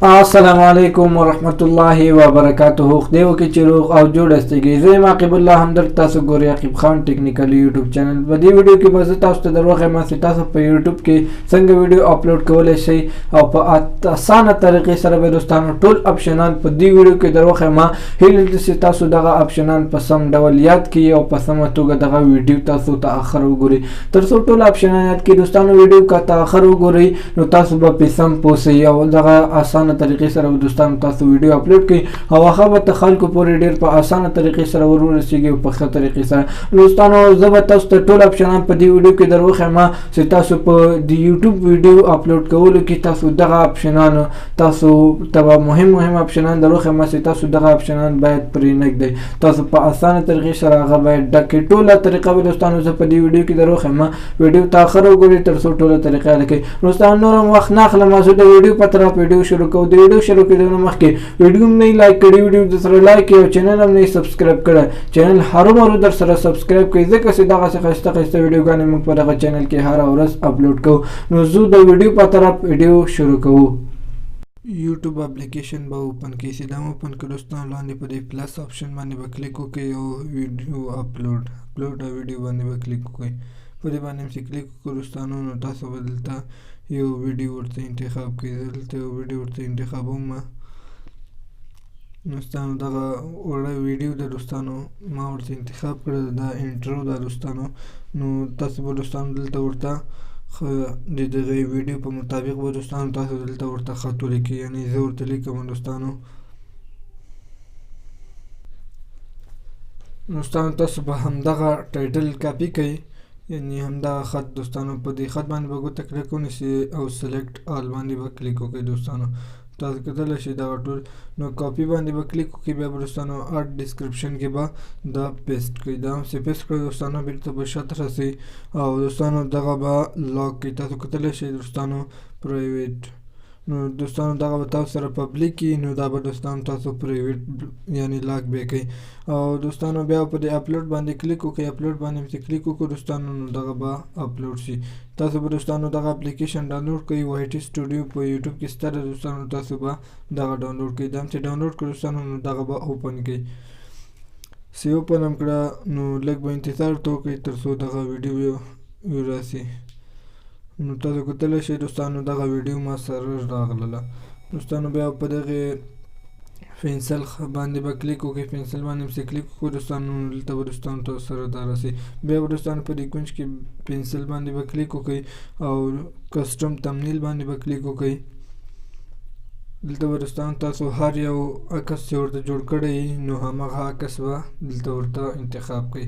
السلام علیکم ورحمت الله وبرکاته. خدای وکړي چې روغ او جوړ استګي. زه یم عاقب الله همدرد، تاسو ګورئ عاقب خان ټیکنیکل یوټیوب چینل. په دې ویډیو کې به زه تاسو ته دروغه چې تاسو په یوټیوب کې څنګه ویډیو اپلوډ کولی شئ او په اسانه طریقې سره به دوستانو ټول اپشنان په دې ویډیو کې دروغه ما هیله ده چې تاسو دغه اپشنان په سم ډول یاد کړئ او په سمه توګه دغه ویډیو تاسو ته اخر وګورئ. تر څو ټول اپشنان یاد کړئ دوستانو، ویډیو که ته اخر وګورئ نو تاسو به په سم پوه شئ او دغه اسانه طریقې سره دوستانو تاسو ویډیو اپلوډ کړئ او هغه به خلکو پورې ډیر په اسانه طریقې سره ورسیږي او په ښه طریقې سره. دوستانو زه به تاسو ته ټول اپشنان په دې ویډیو کې دروښیم چې تاسو په د یوټیوب ویډیو اپلوډ کولو کې تاسو دغه اپشنان تاسو ته مهم اپشنان دروښیم چې تاسو دغه اپشنان باید پرې نږدئ تاسو په اسانه طریقې سره هغه باید ډکې. ټوله طریقه به دوستانو زه په دې ویډیو کې دروښیم. ویډیو ته اخر وګورئ تر څو ټوله طریقه یاد کړئ. دوستانو نور هم وخت نه اخلم، زه د ویډیو په طرف ویډیو شروع کوم. د ویډیو شروع کېدو مخکې ویډیو نه لایک کړئ، ویډیو درسره لایک کړئ او چینل هم نه سبسکرایب کړئ. چینل هرومرو درسره سبسکرایب کړئ ځکه چې دغه ښایسته ویډیوګانې موږ په دغه چینل کې هره ورځ اپلوډ کوو. نو زه د ویډیو په طرف ویډیو شروع کوو. یوټیوب اپلیکیشن به اوپن کړئ. سیده اوپن کړئ دوستانو، لاندې په دې پلس آپشن باندې به کلیک وکړئ او ویډیو اپلوډ او ویډیو باندې به کلیک وکړئ. په دې باندې چې کلیک وکړو دوستانو نو تاسو به دلته یو ویډیو ورته انتخاب کړئ. دلته یو ویډیو ورته انتخابوم. دوستانو دغه وړه ویډیو د دوستانو ما ورته انتخاب کړه، دا انټرو ده دوستانو. نو تاسو به دوستانو دلته ورته د دغه ویډیو په مطابق به دوستانو تاسو دلته ورته خط ولیکئ، یعنې زه ورته لیکم دوستانو تاسو به همدغه ټایټل کاپي کړئ، یعنې همدغه خط دوستانو. په دې خط باندې به ګوته کلیک ونیسئ او سلیکټ آل باندې به کلیک وکړئ. دوستانو تاسو کتلی شئ دغه ټول. نو کاپي باندې به کلیک وکړئ، بیا به دوستانو اډ ډسکرپشن کې به دا پیسټ کړئ. دا هم چې پیسټ کړئ دوستانو بیرته به شاته راسئ او دوستانو دغه به لاک کړئ. تاسو کتلی شئ دوستانو پرایویټ. نو دوستانو دغه به تاسو سره پبلیک وي، نو دا به دوستانو تاسو پرایویټ یعنی لاک به کړئ. او دوستانو بیا په دې اپلوډ باندې کلیک وکړئ. اپلوډ باندې چې کلیک وکړو دوستانو نو دغه به اپلوډ شي. تاسو به دوستانو دغه اپلیکیشن ډاونلوډ کړئ. وایټي سټوډیو په یوټیوب کې شته دوستانو، تاسو به دغه ډاونلوډ کړئ. دا هم چې ډاونلوډ کړئ دوستانو نو دغه به اوپن کړئ. چې اوپن هم کړه نو لږ به انتظار ورته وکړئ تر څو دغه ویډیو راسي. نو تاسو کتلی شئ دوستانو دغه ویډیو ما سره راغله. دوستانو بیا په دغه پنسل باندې به کلیک وکړئ. پنسل باندې چې کلیک وکړو دوستانو دلته به دوستانو تاسو سره دا راسي. بیا به دوستانو په دې کونج کې پنسل باندې به کلیک وکړئ او کسټم تمنیل باندې به کلیک وکړئ. دلته به دوستانو تاسو هر یو عکس چې ورته جوړ کړی نو هماغه عکس به دلته ورته انتخاب کړئ.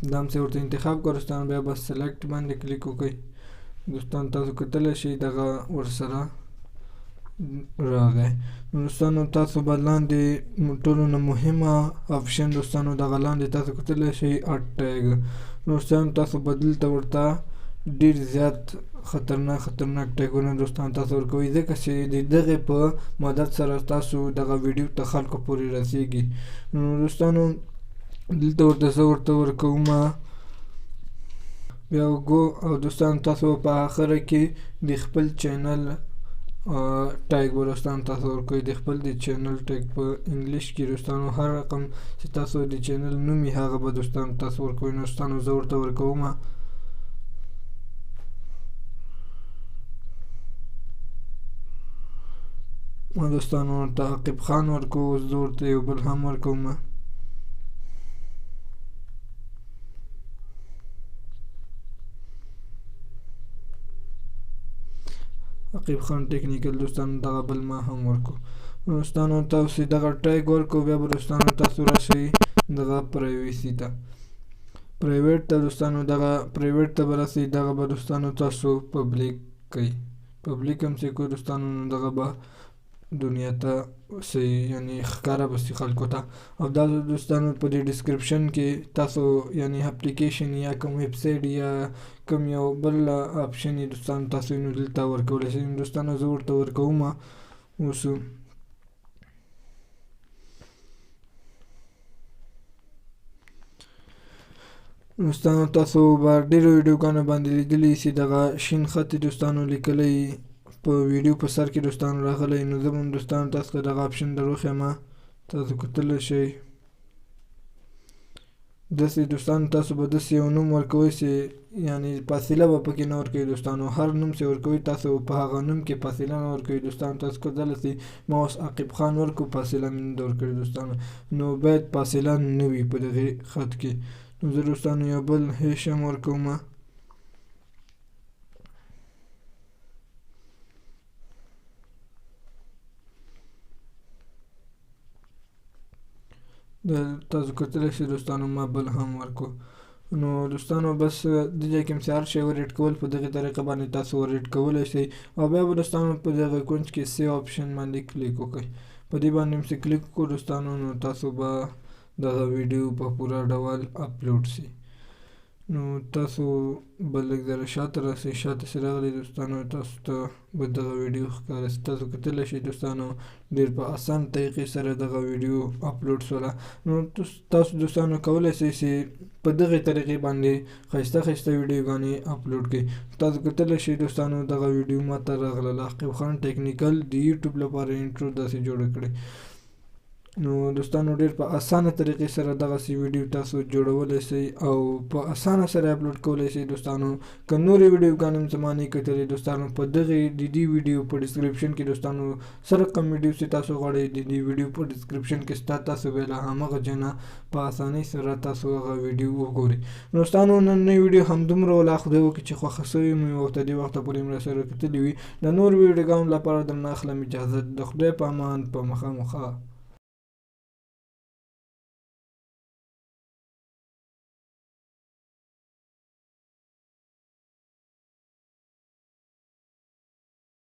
دا هم چې ورته انتخاب کړو دوستانو بیا به سلیکټ باندې کلیک وکړئ. دوستانو تاسو کتلی شئ دغه ورسره راغی. دوستانو تاسو به لاندې ټولو نه مهمه آپشن دوستانو دغه لاندې تاسو کتلی شئ اډ ټیګ. دوستانو تاسو به دلته ورته ډېر زیات خطرناک ټیګونه دوستانو تاسو ورکوئ ځکه چې د دغې په مدد سره تاسو دغه ویډیو ته خلکو پورې رسیږي. نو دوستانو دلته ورته زه ورته ورکوم بیا وګو او دوستانو تاسو په آخره کې د خپل چینل ټیګ به دوستانو تاسو ورکوئ. د خپل د چینل ټیګ په انګلیش کې دوستانو هر رقم چې تاسو د چینل نوم وي هغه به دوستانو تاسو ورکوئ. نو دوستانو زه ورته ورکوم دوستانو ورته عاقب خان ورکوو. زه ورته یو بل هم ورکوم عاقب خان ټیکنیکل. دوستانو دغه بل ما هم ورکو. دوستانو تاسو دغه ټیګ ورکو. بیا به دوستانو تاسو راشئ دغه پرایویسي ته پرایویټ ته دوستانو دغه پرایویټ ته به راسئ. دغه به دوستانو تاسو پبلیک کړئ. پبلیک هم چې کړو دوستانو نو دغه به دنیا ته صحیح یعنی ښکاره به شي خلکو ته. او دا دوستانو په دې ډسکرپشن کې تاسو یعنی اپلیکیشن یا کوم ویب سایټ یا کوم یو بل آپشن یې دوستانو تاسو نو دلته ورکولی شئ. دوستانو زه ورته ورکوم اوس. دوستانو تاسو به ډېرو ویډیوګانو باندې لیدلی چې دغه شین خط دوستانو لیکلی په ویډیو په سر کې دوستان راغلی نو زه هم دوستان تاسو ته دغه اپشن دروښیم تاسو کتلی شئ داسې دوستان تاسو به داسې یو نوم ورکوئ چې یعنی فاصله به پکې نه ورکوئ دوستانو هر نوم چې ورکوئ تاسو په هغه نوم کې فاصله نه ورکوئ دوستان تاسو کولی شئ ما اوس عاقب خان ورکړو فاصله مې نه ده ورکړې دوستانو نو باید فاصله نه وي په دغې خط کې نو زه دوستانو یو بل هیشم ورکوم تاسو کتلی شئ دوستانو ما بل هم ورکو نو دوستانو بس دې ځای کې هم چې هر شی ور ایډ کول په دغې طریقه باندې تاسو ور ایډ کولی شئ او بیا به دوستانو په دغه کونج کې سیو آپشن باندې کلیک وکړئ په دې باندې هم چې کلیک وکړو دوستانو نو تاسو به دغه ویډیو په پوره ډول اپلوډ شي نو تاسو به لږ ذره شاته راسئ شاته چې راغلی دوستانو تاسو ته به دغه ویډیو ښکاره شي تاسو کتلی شئ دوستانو ډېر په اسان طریقې سره دغه ویډیو اپلوډ شوله نو تاسو دوستانو کولی شئ چې په دغې طریقې باندې ښایسته ښایسته ویډیوګانې اپلوډ کړئ تاسو کتلی شئ دوستانو دغه ویډیو ما ته راغله عقیب خان ټیکنیکل د یوټیوب لپاره انټرو داسې جوړه کړې نو دوستانو ډېر په اسانه طریقې سره دغسې ویډیو تاسو جوړولی شئ او په اسانه سره اپلوډ کولی شئ دوستانو که نورې ویډیوګانې هم زما نه کتلې دوستانو په دغې د دې ویډیو په ډسکرپشن کې دوستانو سره کوم ویډیو چې تاسو غواړئ د دې ویډیو په ډسکرپشن کې شته تاسو به له همغه ځای نه په اسانۍ سره تاسو هغه ویډیو وګورئ نو دوستانو نننۍ ویډیو همدومره وله خدای وکړي چې خوښه شوې مو او تر دې وخته پورې مې راسره کتلي وي د نورو ویډیوګانو لپاره درنه اخلم اجازت د خدای په امان په مخامخه